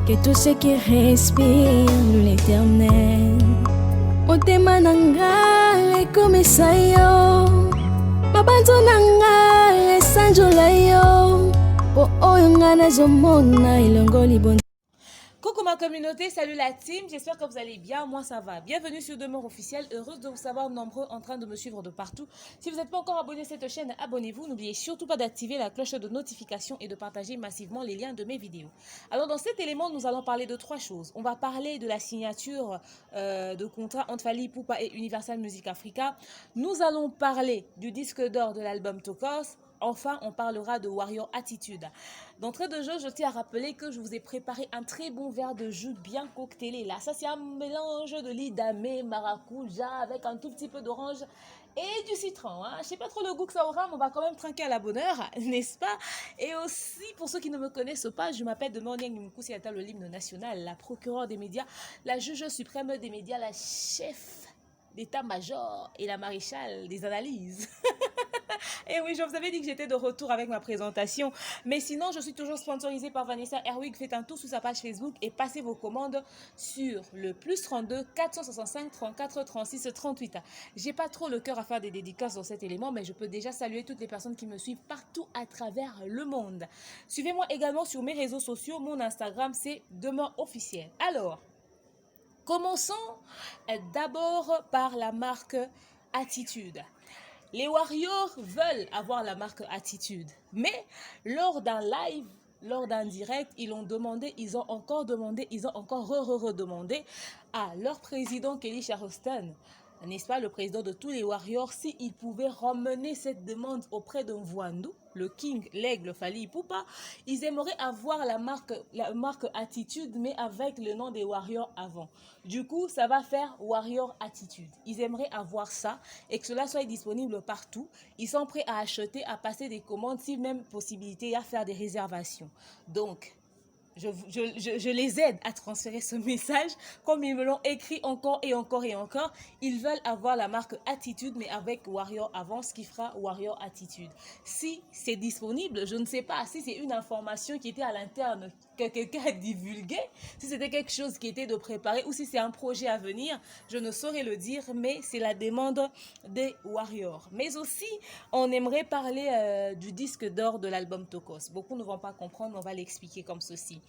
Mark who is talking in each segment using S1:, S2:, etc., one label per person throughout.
S1: que tout ce qui respire l'éternel. Motema nanga ekomisa yo, mabanzo nanga esanjola yo, po oyo nga nazomona elongo libonzi.
S2: Coucou ma communauté, salut la team, j'espère que vous allez bien, moi ça va. Bienvenue sur Demeure Officielle, heureuse de vous savoir nombreux en train de me suivre de partout. Si vous n'êtes pas encore abonné à cette chaîne, abonnez-vous. N'oubliez surtout pas d'activer la cloche de notification et de partager massivement les liens de mes vidéos. Alors dans cet élément, nous allons parler de trois choses. On va parler de la signature de contrat entre Fally Ipupa et Universal Music Africa. Nous allons parler du disque d'or de l'album Tokos. Enfin, on parlera de Warrior Attitude. D'entrée de jeu, je tiens à rappeler que je vous ai préparé un très bon verre de jus bien cocktailé. Là, ça c'est un mélange de lidamé, maracuja avec un tout petit peu d'orange et du citron. Hein. Je ne sais pas trop le goût que ça aura, mais on va quand même trinquer à la bonne heure, n'est-ce pas? Et aussi, pour ceux qui ne me connaissent pas, je m'appelle Demeure Nyang'Nyumkusiata, le l'hymne national, la procureure des médias, la juge suprême des médias, la chef d'état-major et la maréchale des analyses. Et oui, je vous avais dit que j'étais de retour avec ma présentation. Mais sinon, je suis toujours sponsorisée par Vanessa Herwig. Faites un tour sur sa page Facebook et passez vos commandes sur le +32 465 34 36 38. J'ai pas trop le cœur à faire des dédicaces dans cet élément, mais je peux déjà saluer toutes les personnes qui me suivent partout à travers le monde. Suivez-moi également sur mes réseaux sociaux. Mon Instagram, c'est Demeure Officielle. Alors, commençons d'abord par la marque Attitude. Les Warriors veulent avoir la marque Attitude, mais lors d'un live, lors d'un direct, ils ont encore redemandé à leur président Kelly Charleston, n'est-ce pas, le président de tous les Warriors, s'il pouvait ramener cette demande auprès de Mvoandou, le King, l'aigle Fally Ipupa. Ils aimeraient avoir la marque Attitude, mais avec le nom des Warriors avant. Du coup, ça va faire Warrior Attitude. Ils aimeraient avoir ça et que cela soit disponible partout. Ils sont prêts à acheter, à passer des commandes, si même possibilité, à faire des réservations. Donc, je les aide à transférer ce message comme ils me l'ont écrit encore et encore et encore. Ils veulent avoir la marque Attitude mais avec Warrior avant, ce qui fera Warrior Attitude. Si c'est disponible, je ne sais pas si c'est une information qui était à l'interne que quelqu'un a divulgué, si c'était quelque chose qui était de préparer ou si c'est un projet à venir, je ne saurais le dire, mais c'est la demande des Warriors. Mais aussi, on aimerait parler du disque d'or de l'album Tokos. Beaucoup ne vont pas comprendre, mais on va l'expliquer comme ceci.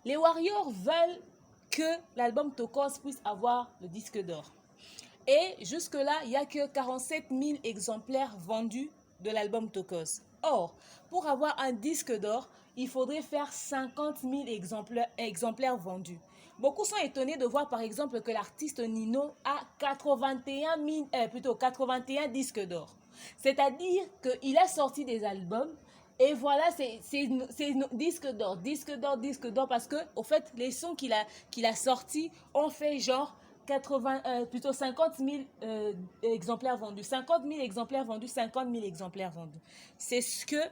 S2: Les Warriors veulent que l'album Tokos puisse avoir le disque d'or. Et jusque-là, il n'y a que 47 000 exemplaires vendus de l'album Tokos. Or, pour avoir un disque d'or, il faudrait faire 50 000 exemplaires vendus. Beaucoup sont étonnés de voir par exemple que l'artiste Nino a 81 disques d'or. C'est-à-dire qu'il a sorti des albums et voilà, c'est disque d'or, parce que, au fait, les sons qu'il a sortis ont fait genre 50 000 exemplaires vendus. 50 000 exemplaires vendus, 50 000 exemplaires vendus. C'est ce que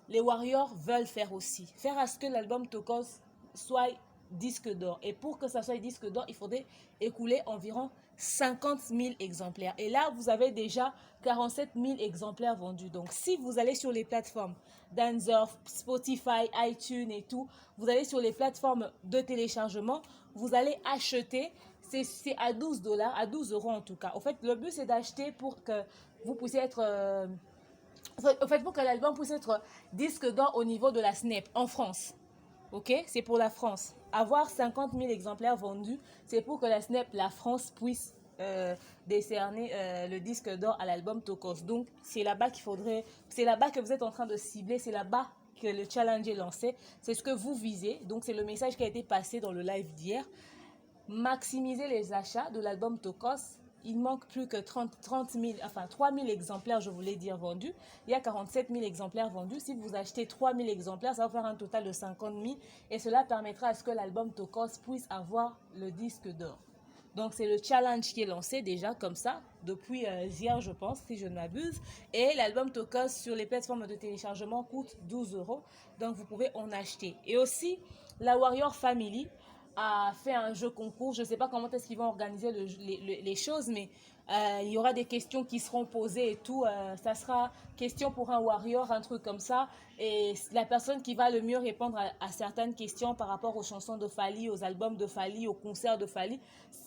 S2: les Warriors veulent faire aussi. Faire à ce que l'album Tokos soit disque d'or. Et pour que ça soit disque d'or, il faudrait écouler environ 50 000 exemplaires. Et là, vous avez déjà 47 000 exemplaires vendus. Donc, si vous allez sur les plateformes Deezer, Spotify, iTunes et tout, vous allez sur les plateformes de téléchargement, vous allez acheter, c'est à 12 $, à 12 € en tout cas. En fait, le but, c'est d'acheter pour que vous puissiez être... en fait, pour que l'album puisse être disque d'or au niveau de la SNEP en France. Ok, c'est pour la France. Avoir 50 000 exemplaires vendus, c'est pour que la SNEP, la France, puisse décerner le disque d'or à l'album Tokos. Donc, c'est là-bas c'est là-bas que vous êtes en train de cibler, c'est là-bas que le challenge est lancé. C'est ce que vous visez. Donc, c'est le message qui a été passé dans le live d'hier. Maximiser les achats de l'album Tokos. Il manque plus que 3 000 exemplaires, je voulais dire, vendus. Il y a 47 000 exemplaires vendus. Si vous achetez 3 000 exemplaires, ça va faire un total de 50 000. Et cela permettra à ce que l'album Tokos puisse avoir le disque d'or. Donc, c'est le challenge qui est lancé déjà comme ça, depuis hier, je pense, si je ne m'abuse. Et l'album Tokos sur les plateformes de téléchargement coûte 12 €. Donc, vous pouvez en acheter. Et aussi, la Warrior Family a fait un jeu concours. Je ne sais pas comment est-ce qu'ils vont organiser les choses, mais Il y aura des questions qui seront posées et tout. Ça sera question pour un warrior, un truc comme ça. Et la personne qui va le mieux répondre à certaines questions par rapport aux chansons de Fally, aux albums de Fally, aux concerts de Fally,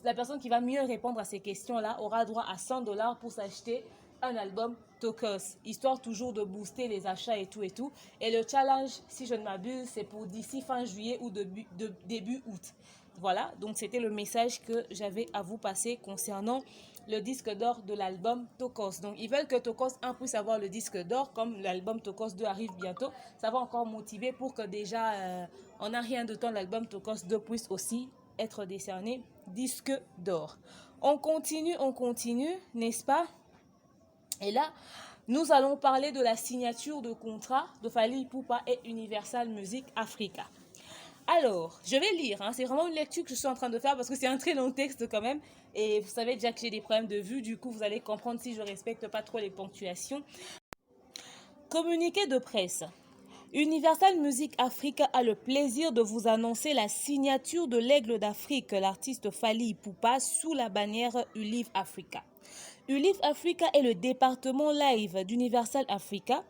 S2: la personne qui va mieux répondre à ces questions-là aura droit à 100 $ pour s'acheter un album Tokos, histoire toujours de booster les achats et tout et tout. Et le challenge, si je ne m'abuse, c'est pour d'ici fin juillet ou début août. Voilà, donc c'était le message que j'avais à vous passer concernant le disque d'or de l'album Tokos. Donc ils veulent que Tokos 1 puisse avoir le disque d'or, comme l'album Tokos 2 arrive bientôt. Ça va encore motiver pour que déjà, en un rien de temps, l'album Tokos 2 puisse aussi être décerné disque d'or. On continue, n'est-ce pas? Et là, nous allons parler de la signature de contrat de Fally Ipupa et Universal Music Africa. Alors, je vais lire, c'est vraiment une lecture que je suis en train de faire parce que c'est un très long texte quand même. Et vous savez déjà que j'ai des problèmes de vue, du coup vous allez comprendre si je ne respecte pas trop les ponctuations. Communiqué de presse. Universal Music Africa a le plaisir de vous annoncer la signature de l'Aigle d'Afrique, l'artiste Fally Ipupa, sous la bannière Ulive Africa. Ulive Africa est le département live d'Universal Africa.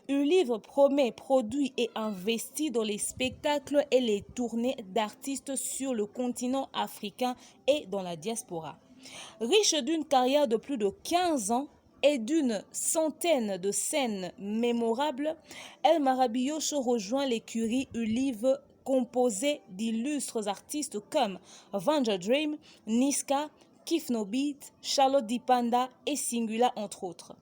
S2: Ulive promet, produit et investit dans les spectacles et les tournées d'artistes sur le continent africain et dans la diaspora. Riche d'une carrière de plus de 15 ans et d'une centaine de scènes mémorables, El Marabilloso rejoint l'écurie Ulive composée d'illustres artistes comme Vanja Dream, Niska, Kif No Beat, Charlotte Dipanda et Singula entre autres.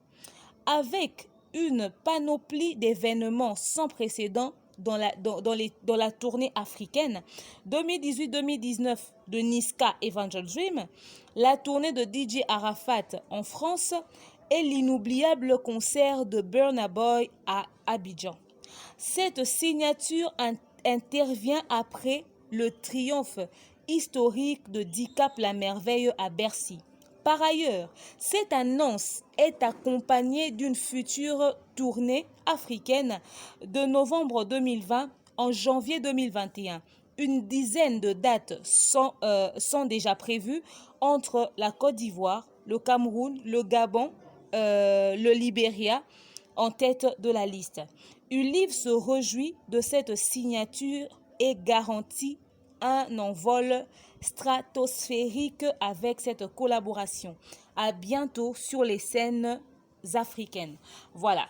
S2: Avec une panoplie d'événements sans précédent dans la tournée africaine 2018-2019 de Niska et Vanja Dream, la tournée de DJ Arafat en France et l'inoubliable concert de Burna Boy à Abidjan. Cette signature intervient après le triomphe historique de Dicap la Merveille à Bercy. Par ailleurs, cette annonce est accompagnée d'une future tournée africaine de novembre 2020 en janvier 2021. Une dizaine de dates sont déjà prévues entre la Côte d'Ivoire, le Cameroun, le Gabon, le Libéria en tête de la liste. Ulive se réjouit de cette signature et garantit un envol stratosphérique avec cette collaboration. À bientôt sur les scènes africaines. Voilà.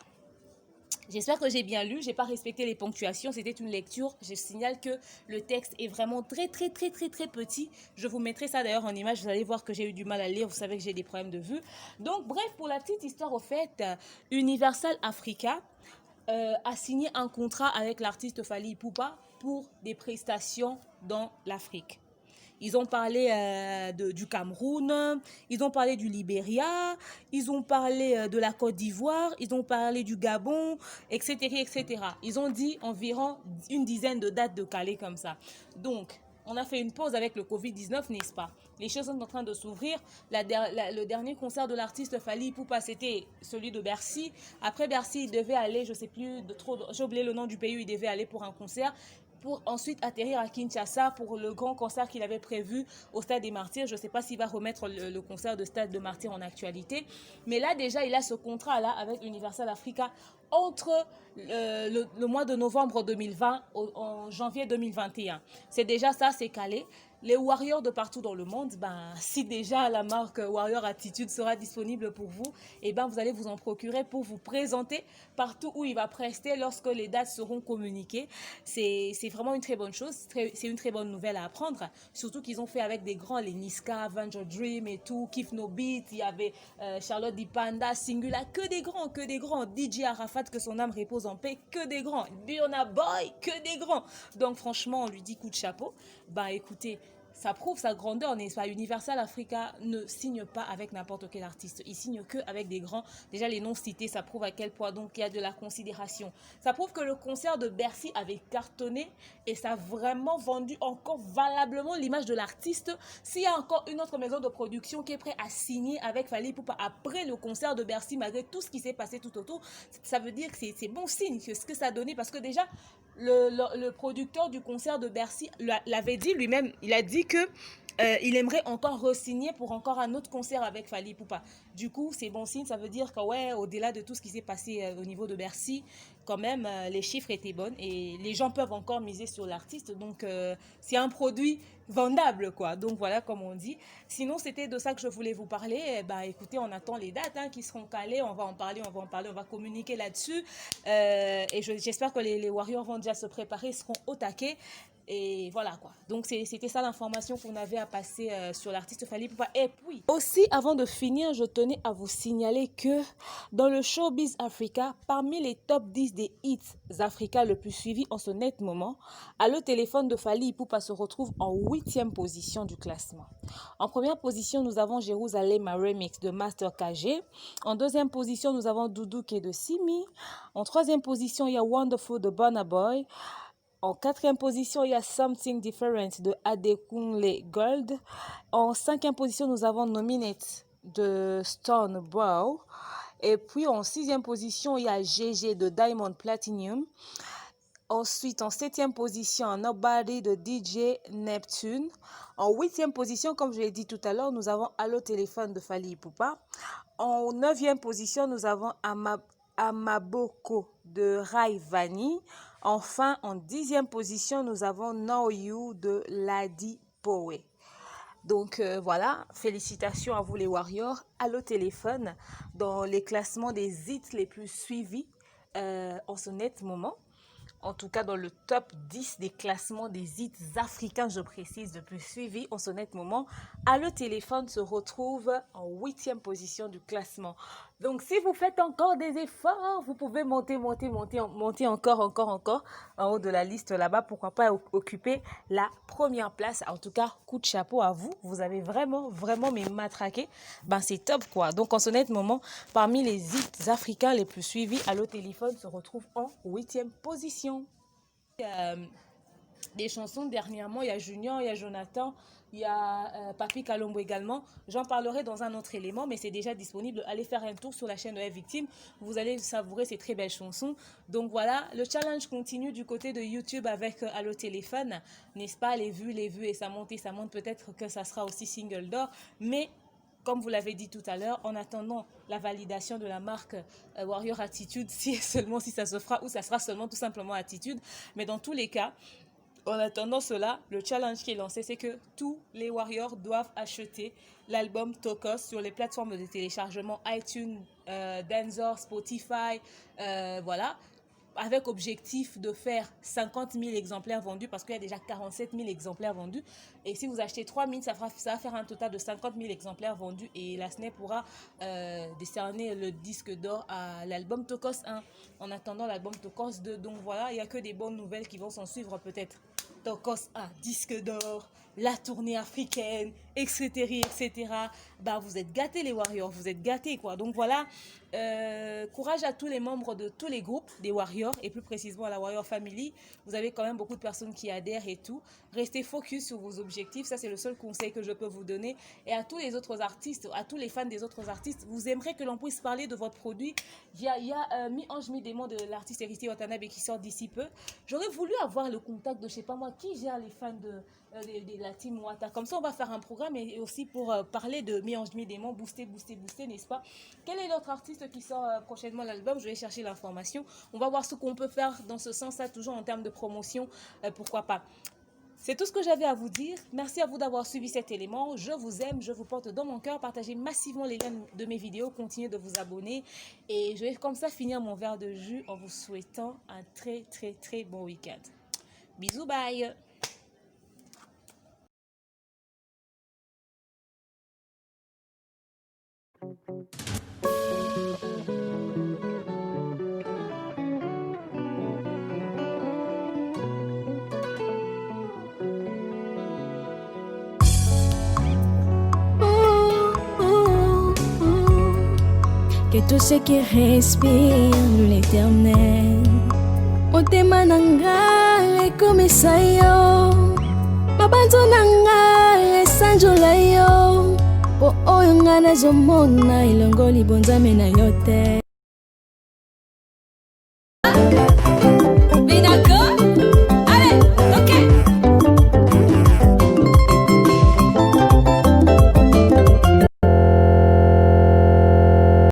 S2: J'espère que j'ai bien lu, j'ai pas respecté les ponctuations, c'était une lecture. Je signale que le texte est vraiment très petit. Je vous mettrai ça d'ailleurs en image, vous allez voir que j'ai eu du mal à lire, vous savez que j'ai des problèmes de vue. Donc bref, pour la petite histoire au fait, Universal Africa a signé un contrat avec l'artiste Fally Ipupa pour des prestations dans l'Afrique. Ils ont parlé du Cameroun, ils ont parlé du Libéria, ils ont parlé de la Côte d'Ivoire, ils ont parlé du Gabon, etc., etc. Ils ont dit environ une dizaine de dates de Calais comme ça. Donc, on a fait une pause avec le Covid-19, n'est-ce pas? Les choses sont en train de s'ouvrir. Le dernier concert de l'artiste Fally Ipupa, c'était celui de Bercy. Après Bercy, il devait aller, je ne sais plus, j'ai oublié le nom du pays où il devait aller pour un concert, pour ensuite atterrir à Kinshasa pour le grand concert qu'il avait prévu au Stade des Martyrs. Je ne sais pas s'il va remettre le concert de Stade des Martyrs en actualité. Mais là, déjà, il a ce contrat-là avec Universal Africa entre le mois de novembre 2020 en janvier 2021. C'est déjà ça, c'est calé. Les Warriors de partout dans le monde, si déjà la marque Warrior Attitude sera disponible pour vous, vous allez vous en procurer pour vous présenter partout où il va prester lorsque les dates seront communiquées. C'est vraiment une très bonne chose, c'est une très bonne nouvelle à apprendre, surtout qu'ils ont fait avec des grands, les Niska, Vanja Dream et tout, Kif No Beat, il y avait Charlotte Dipanda, Singula, que des grands, DJ Arafat, que son âme repose en paix, que des grands, Burna Boy, que des grands. Donc franchement, on lui dit coup de chapeau. Écoutez, ça prouve sa grandeur, n'est-ce pas? Universal Africa ne signe pas avec n'importe quel artiste. Il signe que avec des grands. Déjà, les noms cités, ça prouve à quel point donc il y a de la considération. Ça prouve que le concert de Bercy avait cartonné et ça a vraiment vendu encore valablement l'image de l'artiste. S'il y a encore une autre maison de production qui est prête à signer avec Fally Ipupa après le concert de Bercy, malgré tout ce qui s'est passé tout autour, ça veut dire que c'est bon signe ce que ça a donné, parce que déjà, le producteur du concert de Bercy l'avait dit lui-même. Il a dit que il aimerait encore re-signer pour encore un autre concert avec Fally Ipupa. Du coup, c'est bon signe, ça veut dire que ouais, au-delà de tout ce qui s'est passé au niveau de Bercy, quand même, les chiffres étaient bons et les gens peuvent encore miser sur l'artiste. Donc, c'est un produit vendable, quoi. Donc, voilà, comme on dit. Sinon, c'était de ça que je voulais vous parler. Bah, écoutez, on attend les dates qui seront calées. On va en parler, on va communiquer là-dessus. Et j'espère que les Warriors vont déjà se préparer, seront au taquet. Et voilà quoi. Donc c'était ça l'information qu'on avait à passer sur l'artiste Fally Ipupa. Et puis aussi, avant de finir, je tenais à vous signaler que dans le Showbiz Africa, parmi les top 10 des hits Africa le plus suivis en ce net moment, Allo Téléphone de Fally Ipupa se retrouve en 8e position du classement. En première position, nous avons Jérusalem Remix de Master KG. En deuxième position, nous avons Doudou qui est de Simi. En troisième position, il y a Wonderful de Burna Boy. En quatrième position, il y a Something Different de Adekunle Gold. En cinquième position, nous avons Nominate de Stone Brow. Et puis en sixième position, il y a GG de Diamond Platinum. Ensuite, en septième position, Nobody de DJ Neptune. En huitième position, comme je l'ai dit tout à l'heure, nous avons Allo Téléphone de Fally Ipupa. En neuvième position, nous avons Amaboko de Rai Vani. Enfin, en 10e position, nous avons Know You de Ladi Powe. Donc voilà, félicitations à vous les Warriors. Allo Téléphone dans les classements des hits les plus suivis en ce net moment. En tout cas, dans le top 10 des classements des hits africains, je précise, le plus suivi en ce net moment, Allo Téléphone se retrouve en 8e position du classement. Donc, si vous faites encore des efforts, vous pouvez monter encore en haut de la liste là-bas. Pourquoi pas occuper la première place. En tout cas, coup de chapeau à vous. Vous avez vraiment mais matraqué. Ben, c'est top, quoi. Donc, en ce net moment, parmi les hits africains les plus suivis, Allo Téléphone se retrouve en 8e position. Des chansons dernièrement, il y a Junior, il y a Jonathan, il y a Papi Kalombo également. J'en parlerai dans un autre élément, mais c'est déjà disponible. Allez faire un tour sur la chaîne de Victime. Vous allez savourer ces très belles chansons. Donc voilà, le challenge continue du côté de YouTube avec Allo Téléphone. N'est-ce pas, les vues, et ça monte. Peut-être que ça sera aussi single d'or. Mais comme vous l'avez dit tout à l'heure, en attendant la validation de la marque Warrior Attitude, si ça se fera ou ça sera seulement tout simplement Attitude. Mais dans tous les cas, en attendant cela, le challenge qui est lancé, c'est que tous les Warriors doivent acheter l'album Tokos sur les plateformes de téléchargement iTunes, Deezer, Spotify, voilà, avec objectif de faire 50 000 exemplaires vendus parce qu'il y a déjà 47 000 exemplaires vendus. Et si vous achetez 3 000, ça va faire un total de 50 000 exemplaires vendus et la SNEP pourra décerner le disque d'or à l'album Tokos 1 en attendant l'album Tokos 2. Donc voilà, il n'y a que des bonnes nouvelles qui vont s'en suivre peut-être. Tokos 1, disque d'or, la tournée africaine, etc. Bah, vous êtes gâtés les Warriors, vous êtes gâtés quoi. Donc voilà, courage à tous les membres de tous les groupes des Warriors et plus précisément à la Warrior Family. Vous avez quand même beaucoup de personnes qui adhèrent et tout. Restez focus sur vos objectifs, ça c'est le seul conseil que je peux vous donner. Et à tous les autres artistes, à tous les fans des autres artistes, vous aimeriez que l'on puisse parler de votre produit. Il y a Mi-Ange Mi-Démon de l'artiste Héritier Watanabe qui sort d'ici peu. J'aurais voulu avoir le contact de, je sais pas moi, qui gère les fans de la team Wata. Comme ça, on va faire un programme et aussi pour parler de Mi-Ange Mi-Démon, booster, n'est-ce pas? Quel est l'autre artiste qui sort prochainement l'album? Je vais chercher l'information. On va voir ce qu'on peut faire dans ce sens-là, toujours en termes de promotion, pourquoi pas. C'est tout ce que j'avais à vous dire. Merci à vous d'avoir suivi cet élément. Je vous aime, je vous porte dans mon cœur. Partagez massivement les liens de mes vidéos. Continuez de vous abonner. Et je vais comme ça finir mon verre de jus en vous souhaitant un très bon week-end. Bisous, bye.
S1: Que tout ce qui respire l'éternel motema nanga ekomisa yo mabanzo nanga esanjola yo po oyo nga nazomona elongo libonzame na yo te.